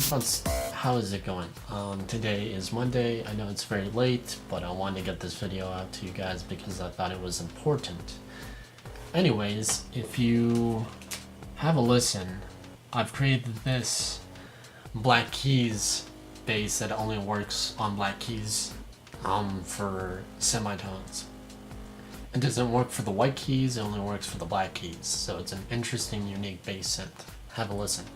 How is it going? Today is Monday. I know it's very late, but I wanted to get this video out to you guys because I thought it was important. Anyways, if you have a listen, I've created this black keys bass that only works on black keys for semitones. It doesn't work for the white keys, it only works for the black keys. So it's an interesting, unique bass synth. Have a listen.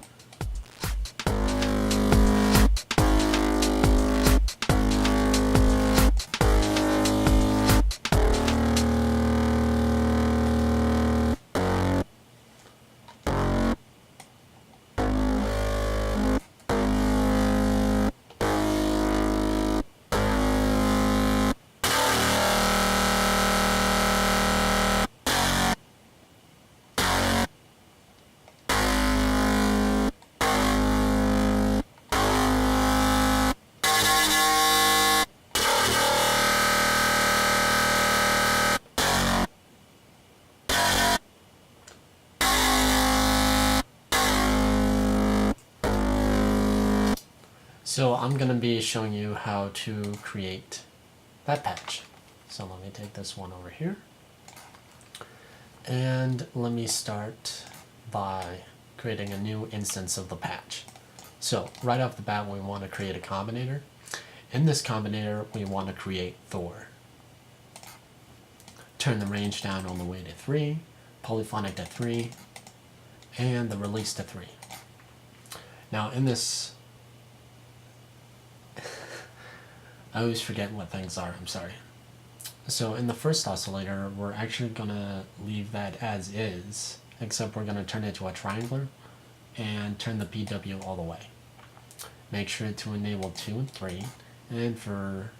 So I'm going to be showing you how to create that patch. So let me take this one over here. And let me start by creating a new instance of the patch. So right off the bat, we want to create a combinator. In this combinator, we want to create Thor. Turn the range down all the way to 3, polyphonic to 3, and the release to 3. Now in this, I always forget what things are, I'm sorry. So in the first oscillator, we're actually going to leave that as is, except we're going to turn it to a triangular and turn the PW all the way. Make sure to enable 2 and 3, and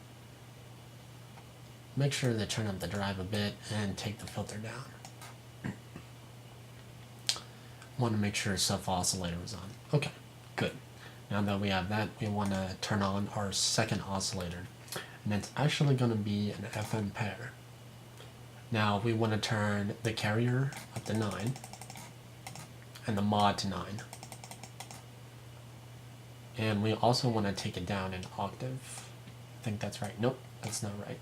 make sure to turn up the drive a bit and take the filter down. Want to make sure sub oscillator is on. Okay, good. Now that we have that, we want to turn on our second oscillator, and it's actually going to be an FM pair. Now we want to turn the carrier up to 9 and the mod to 9, and we also want to take it down an octave. I think that's right. Nope, that's not right.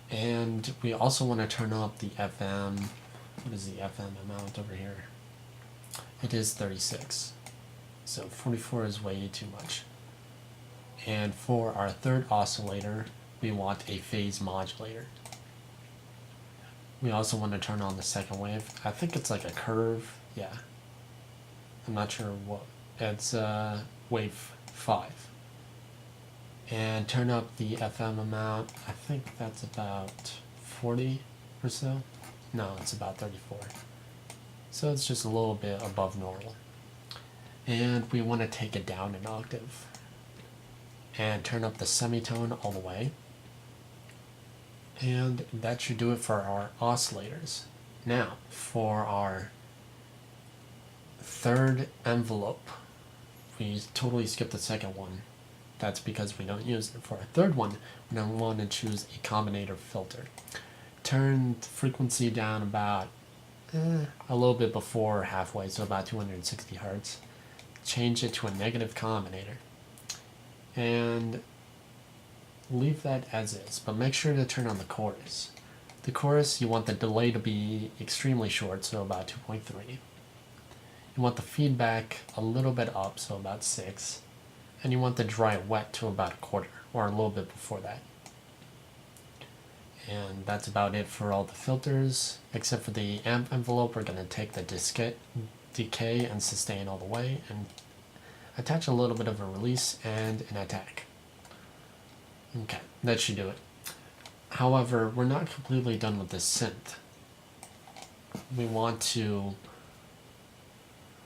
And we also want to turn up the FM. What is the FM amount over here? It is 36. So 44 is way too much. And for our third oscillator, we want a phase modulator. We also want to turn on the second wave. I think it's like a curve. Yeah. I'm not sure what. It's wave 5. And turn up the FM amount. I think that's about 40 or so. No, it's about 34. So it's just a little bit above normal. And we want to take it down an octave and turn up the semitone all the way, and that should do it for our oscillators. Now for our third envelope, we totally skipped the second one. That's because we don't use it. For our third one, we don't want to choose a combinator filter. Turn the frequency down about a little bit before halfway, so about 260 Hertz. Change it to a negative combinator and leave that as is, but make sure to turn on the chorus. The chorus, you want the delay to be extremely short, so about 2.3. You want the feedback a little bit up, so about 6, and you want the dry wet to about 1/4 or a little bit before that. And that's about it for all the filters, except for the amp envelope. We're going to take the decay and sustain all the way and attach a little bit of a release and an attack. Okay, that should do it. However, we're not completely done with this synth. We want to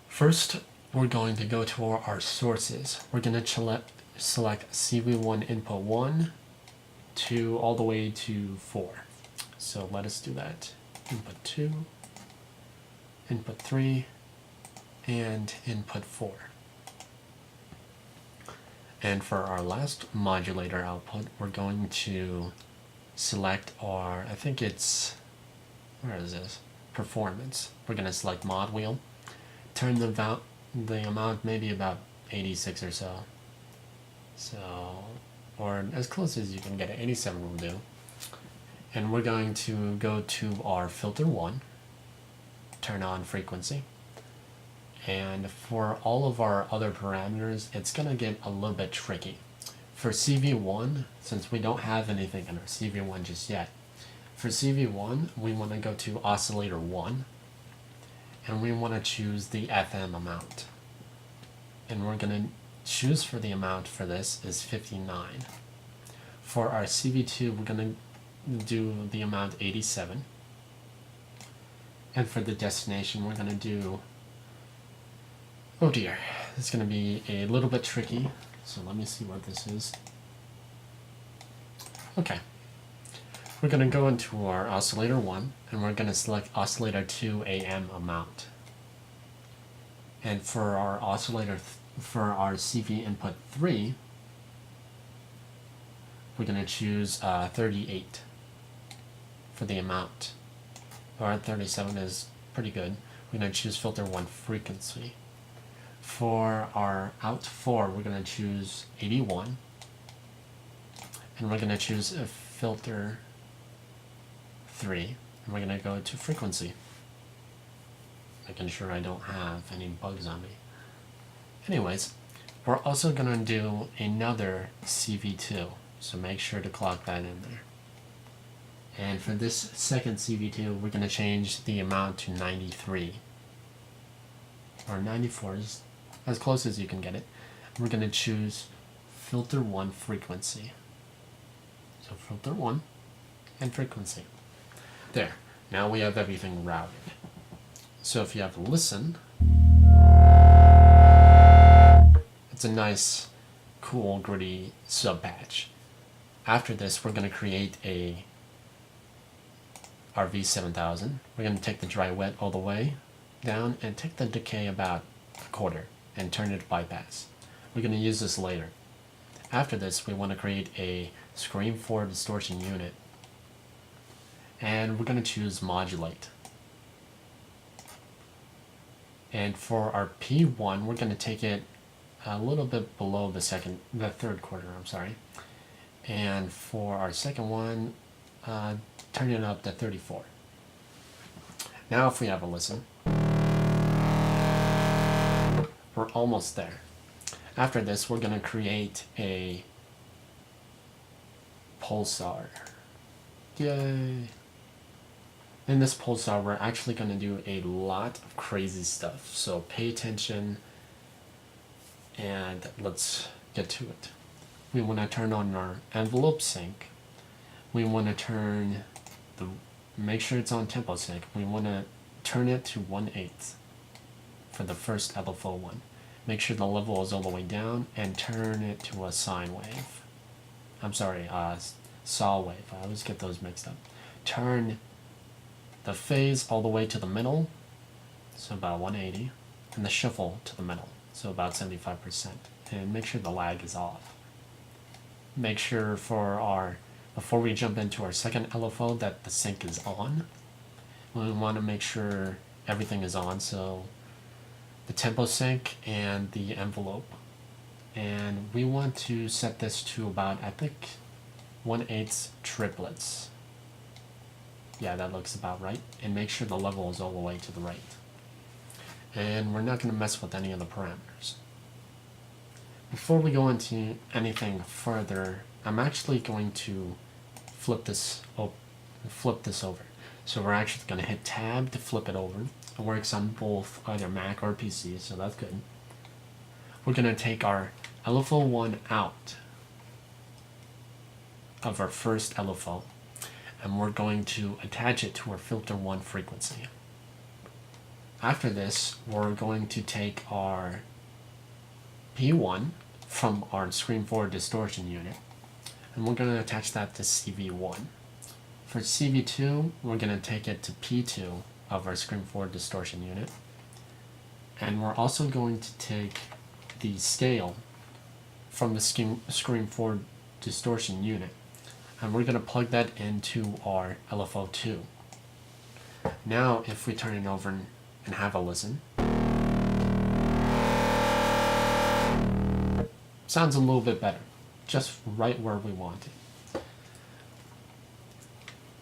first, we're going to go to our sources. We're going to select CV1 input 1 to all the way to 4. So let us do that. Input 2, input 3, and input 4. And for our last modulator output, we're going to select our, I think it's, where is this? Performance. We're going to select mod wheel, turn the amount maybe about 86 or so. So, or as close as you can get it, 87 will do. And we're going to go to our filter 1, turn on frequency. And for all of our other parameters, it's going to get a little bit tricky. For CV1, since we don't have anything in our CV1 just yet, for CV1, we want to go to oscillator 1, and we want to choose the FM amount. And we're going to choose for the amount for this is 59. For our CV2, we're going to do the amount 87. And for the destination, we're going to do, oh dear, it's going to be a little bit tricky. So let me see what this is. Okay. We're going to go into our oscillator 1, and we're going to select oscillator 2 AM amount. And for our oscillator, for our CV input 3, we're going to choose 38 for the amount. Or 37 is pretty good. We're going to choose filter 1 frequency. For our out 4, we're going to choose 81. And we're going to choose a filter 3. And we're going to go to frequency. Making sure I don't have any bugs on me. Anyways, we're also going to do another CV2. So make sure to clock that in there. And for this second CV2, we're going to change the amount to 93. Or 94 is as close as you can get it. We're going to choose filter 1 frequency. So filter 1 and frequency. There. Now we have everything routed. So if you have listen, it's a nice, cool, gritty sub patch. After this, we're going to create a RV7000. We're going to take the dry wet all the way down and take the decay about a quarter and turn it to bypass. We're going to use this later. After this, we want to create a Scream 4 distortion unit. And we're going to choose modulate. And for our P1, we're going to take it a little bit below the third quarter, I'm sorry. And for our second one, turn it up to 34. Now if we have a listen, we're almost there. After this, we're going to create a pulsar. Yay! In this pulsar, we're actually going to do a lot of crazy stuff. So pay attention and let's get to it. We want to turn on our envelope sync. We want to make sure it's on tempo sync. We want to turn it to 1/8 for the first LFO one. Make sure the level is all the way down and turn it to a sine wave. I'm sorry, saw wave. I always get those mixed up. Turn the phase all the way to the middle, so about 180, and the shuffle to the middle, so about 75%. And make sure the lag is off. Make sure before we jump into our second LFO that the sync is on. We want to make sure everything is on, so the tempo sync and the envelope. And we want to set this to about, I think, 1/8 triplets. Yeah, that looks about right. And make sure the level is all the way to the right. And we're not going to mess with any of the parameters. Before we go into anything further, I'm actually going to flip this over. So we're actually going to hit tab to flip it over. It works on both either Mac or PC, so that's good. We're going to take our LFO1 out of our first LFO, and we're going to attach it to our filter 1 frequency. After this, we're going to take our P1 from our Scream 4 distortion unit, and we're going to attach that to CV1. For CV2, we're going to take it to P2 of our Scream 4 distortion unit, and we're also going to take the scale from the Scream 4 distortion unit, and we're going to plug that into our LFO2. Now if we turn it over and have a listen, Sounds a little bit better. Just right where we want it.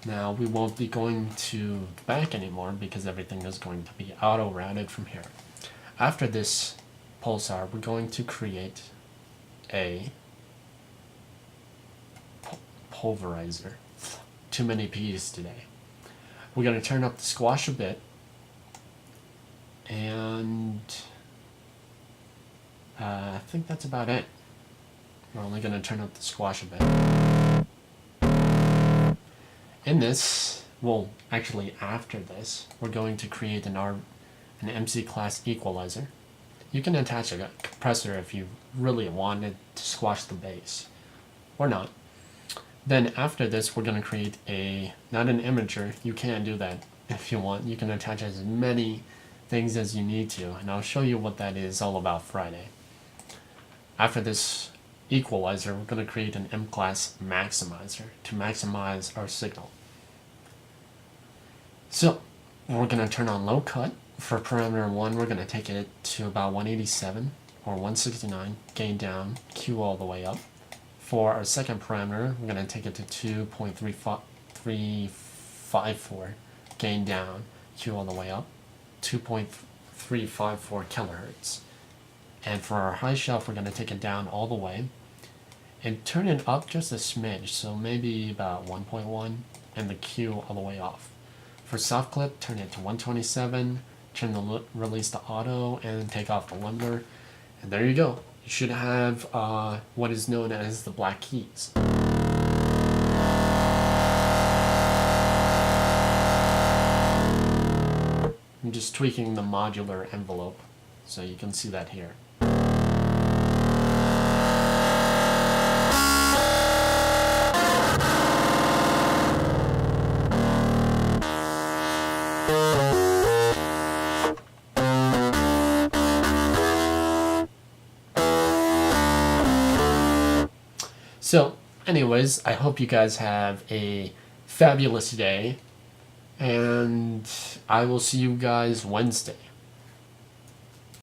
Now we won't be going to the back anymore because everything is going to be auto-routed from here. After this pulsar, we're going to create a pulverizer. Too many P's today. We're going to turn up the squash a bit, and I think that's about it. We're only going to turn up the squash a bit. In this, well, actually after this, we're going to create an MC class equalizer. You can attach a compressor if you really wanted to squash the bass, or not. Then after this, we're going to create not an imager. You can do that if you want. You can attach as many things as you need to, and I'll show you what that is all about Friday. After this equalizer, we're going to create an M class maximizer to maximize our signal. So we're going to turn on low cut. For parameter 1, we're going to take it to about 187 or 169, gain down, Q all the way up. For our second parameter, we're going to take it to 2.354, gain down, Q all the way up, 2.354 kilohertz. And for our high shelf, we're going to take it down all the way and turn it up just a smidge, so maybe about 1.1, and the Q all the way off. For soft clip, turn it to 127, turn the release to auto, and take off the limiter. And there you go. You should have what is known as the black keys. I'm just tweaking the modular envelope, so you can see that here. So, anyways, I hope you guys have a fabulous day, and I will see you guys Wednesday.